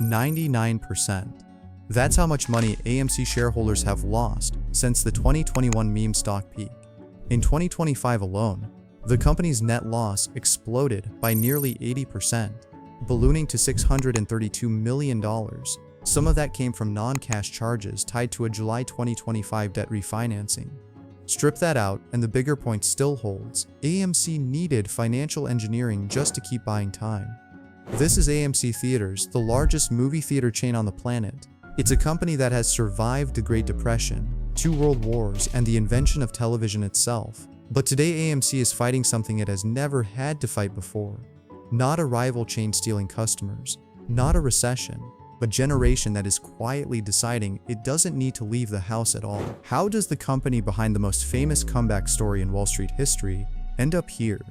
99%. That's how much money AMC shareholders have lost since the 2021 meme stock peak. In 2025 alone, the company's net loss exploded by nearly 80%, ballooning to $632 million. Some of that came from non-cash charges tied to a July 2025 debt refinancing. Strip that out, and the bigger point still holds. AMC needed financial engineering just to keep buying time. This is AMC Theaters, the largest movie theater chain on the planet. It's a company that has survived the Great Depression, 2 world wars, and the invention of television itself. But today AMC is fighting something it has never had to fight before. Not a rival chain stealing customers, not a recession, a generation that is quietly deciding it doesn't need to leave the house at all. How does the company behind the most famous comeback story in Wall Street history end up here?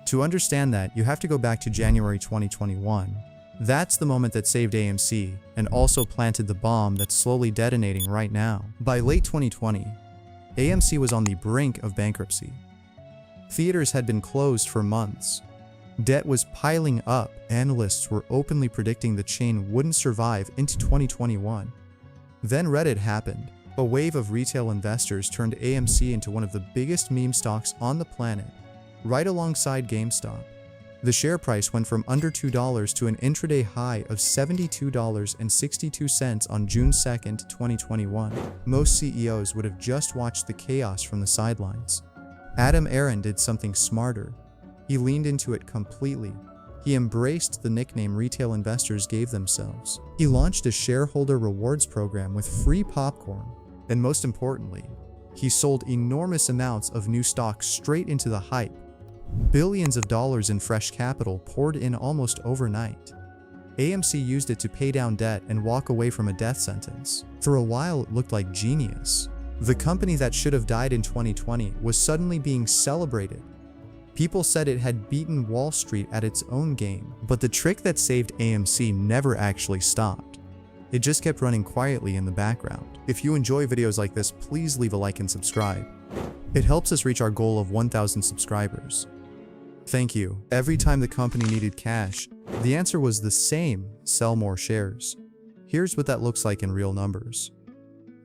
To understand that, you have to go back to January 2021. That's the moment that saved AMC and also planted the bomb that's slowly detonating right now. By late 2020, AMC was on the brink of bankruptcy. Theaters had been closed for months. Debt was piling up. Analysts were openly predicting the chain wouldn't survive into 2021. Then Reddit happened. A wave of retail investors turned AMC into one of the biggest meme stocks on the planet, right alongside GameStop. The share price went from under $2 to an intraday high of $72.62 on June 2, 2021. Most CEOs would have just watched the chaos from the sidelines. Aron did something smarter. He leaned into it completely. He embraced the nickname retail investors gave themselves. He launched a shareholder rewards program with free popcorn. And most importantly, he sold enormous amounts of new stock straight into the hype. Billions of dollars in fresh capital poured in almost overnight. AMC used it to pay down debt and walk away from a death sentence. For a while, it looked like genius. The company that should have died in 2020 was suddenly being celebrated. People said it had beaten Wall Street at its own game, but the trick that saved AMC never actually stopped. It just kept running quietly in the background. If you enjoy videos like this, please leave a like and subscribe. It helps us reach our goal of 1,000 subscribers. Thank you. Every time the company needed cash, the answer was the same: sell more shares. Here's what that looks like in real numbers.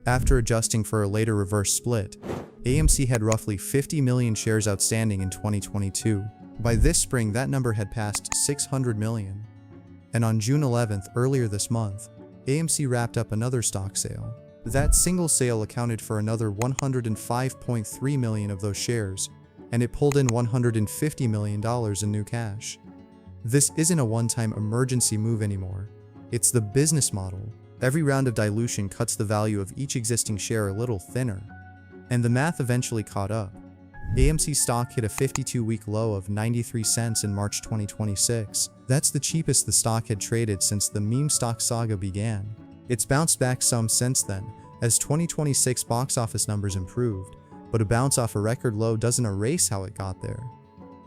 After adjusting for a later reverse split, AMC had roughly 50 million shares outstanding in 2022. By this spring, that number had passed 600 million. And on June 11th, earlier this month, AMC wrapped up another stock sale. That single sale accounted for another 105.3 million of those shares, and it pulled in $150 million in new cash. This isn't a one-time emergency move anymore. It's the business model. Every round of dilution cuts the value of each existing share a little thinner. And the math eventually caught up. AMC stock hit a 52-week low of 93 cents in March 2026. That's the cheapest the stock had traded since the meme stock saga began. It's bounced back some since then, as 2026 box office numbers improved, but a bounce off a record low doesn't erase how it got there.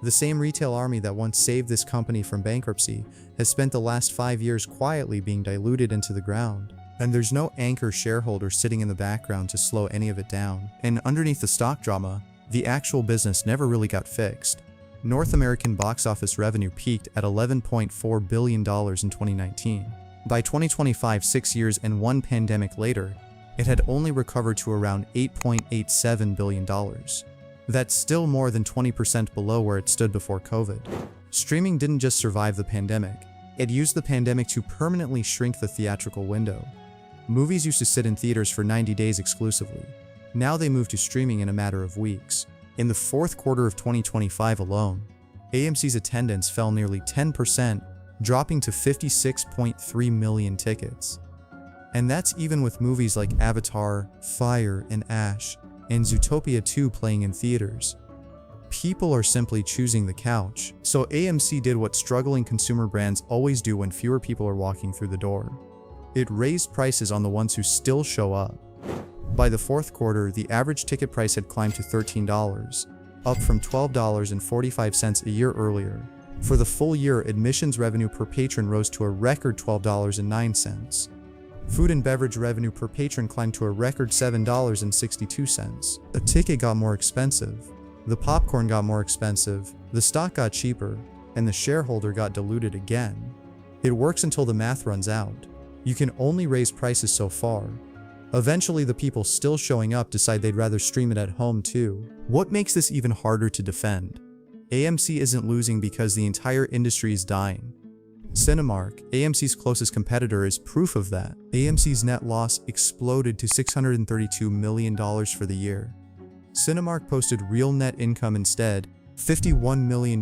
The same retail army that once saved this company from bankruptcy has spent the last 5 years quietly being diluted into the ground. And there's no anchor shareholder sitting in the background to slow any of it down. And underneath the stock drama, the actual business never really got fixed. North American box office revenue peaked at $11.4 billion in 2019. By 2025, 6 years and 1 pandemic later, it had only recovered to around $8.87 billion. That's still more than 20% below where it stood before COVID. Streaming didn't just survive the pandemic, it used the pandemic to permanently shrink the theatrical window. Movies used to sit in theaters for 90 days exclusively. Now they move to streaming in a matter of weeks. In the fourth quarter of 2025 alone, AMC's attendance fell nearly 10%, dropping to 56.3 million tickets. And that's even with movies like Avatar, Fire and Ash, and Zootopia 2 playing in theaters. People are simply choosing the couch. So AMC did what struggling consumer brands always do when fewer people are walking through the door. It raised prices on the ones who still show up. By the fourth quarter, the average ticket price had climbed to $13, up from $12.45 a year earlier. For the full year, admissions revenue per patron rose to a record $12.09. Food and beverage revenue per patron climbed to a record $7.62. A ticket got more expensive, the popcorn got more expensive, the stock got cheaper, and the shareholder got diluted again. It works until the math runs out. You can only raise prices so far. Eventually, the people still showing up decide they'd rather stream it at home too. What makes this even harder to defend? AMC isn't losing because the entire industry is dying. Cinemark, AMC's closest competitor, is proof of that. AMC's net loss exploded to $632 million for the year. Cinemark posted real net income instead, $51 million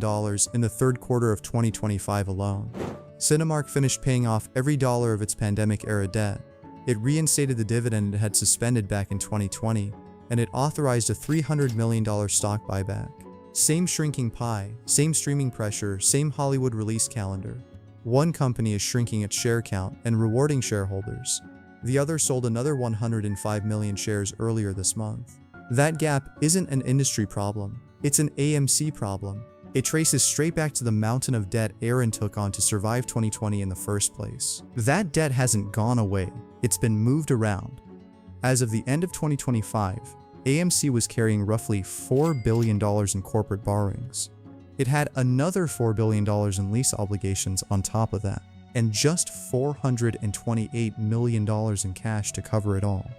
in the third quarter of 2025 alone. Cinemark finished paying off every dollar of its pandemic-era debt. It reinstated the dividend it had suspended back in 2020, and it authorized a $300 million stock buyback. Same shrinking pie, same streaming pressure, same Hollywood release calendar. One company is shrinking its share count and rewarding shareholders. The other sold another 105 million shares earlier this month. That gap isn't an industry problem, it's an AMC problem. It traces straight back to the mountain of debt Aron took on to survive 2020 in the first place. That debt hasn't gone away, it's been moved around. As of the end of 2025, AMC was carrying roughly $4 billion in corporate borrowings. It had another $4 billion in lease obligations on top of that, and just $428 million in cash to cover it all.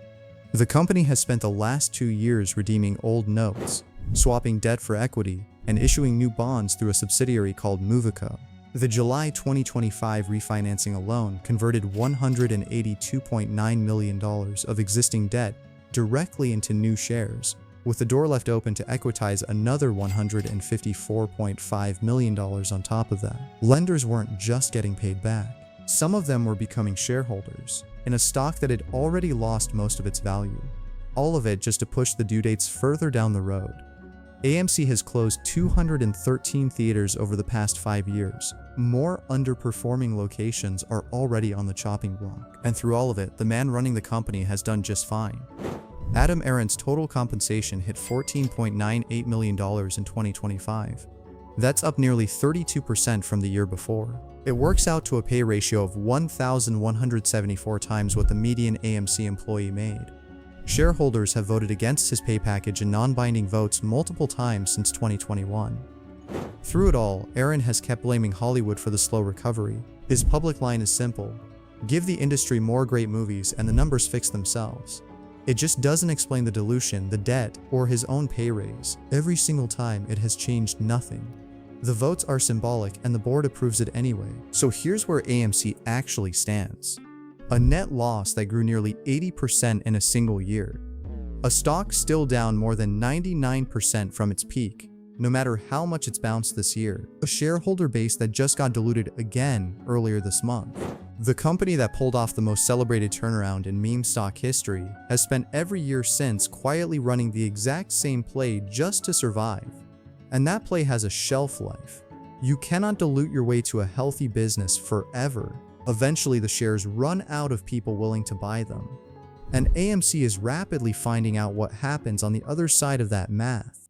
The company has spent the last 2 years redeeming old notes, swapping debt for equity, and issuing new bonds through a subsidiary called Movico. The July 2025 refinancing alone converted $182.9 million of existing debt directly into new shares, with the door left open to equitize another $154.5 million on top of that. Lenders weren't just getting paid back. Some of them were becoming shareholders in a stock that had already lost most of its value. All of it just to push the due dates further down the road. AMC has closed 213 theaters over the past 5 years. More underperforming locations are already on the chopping block. And through all of it, the man running the company has done just fine. Aron's total compensation hit $14.98 million in 2025. That's up nearly 32% from the year before. It works out to a pay ratio of 1,174 times what the median AMC employee made. Shareholders have voted against his pay package in non-binding votes multiple times since 2021. Through it all, Aron has kept blaming Hollywood for the slow recovery. His public line is simple: give the industry more great movies and the numbers fix themselves. It just doesn't explain the dilution, the debt, or his own pay raise. Every single time, it has changed nothing. The votes are symbolic and the board approves it anyway. So here's where AMC actually stands. A net loss that grew nearly 80% in a single year. A stock still down more than 99% from its peak, no matter how much it's bounced this year. A shareholder base that just got diluted again earlier this month. The company that pulled off the most celebrated turnaround in meme stock history has spent every year since quietly running the exact same play just to survive. And that play has a shelf life. You cannot dilute your way to a healthy business forever. Eventually, the shares run out of people willing to buy them. And AMC is rapidly finding out what happens on the other side of that math.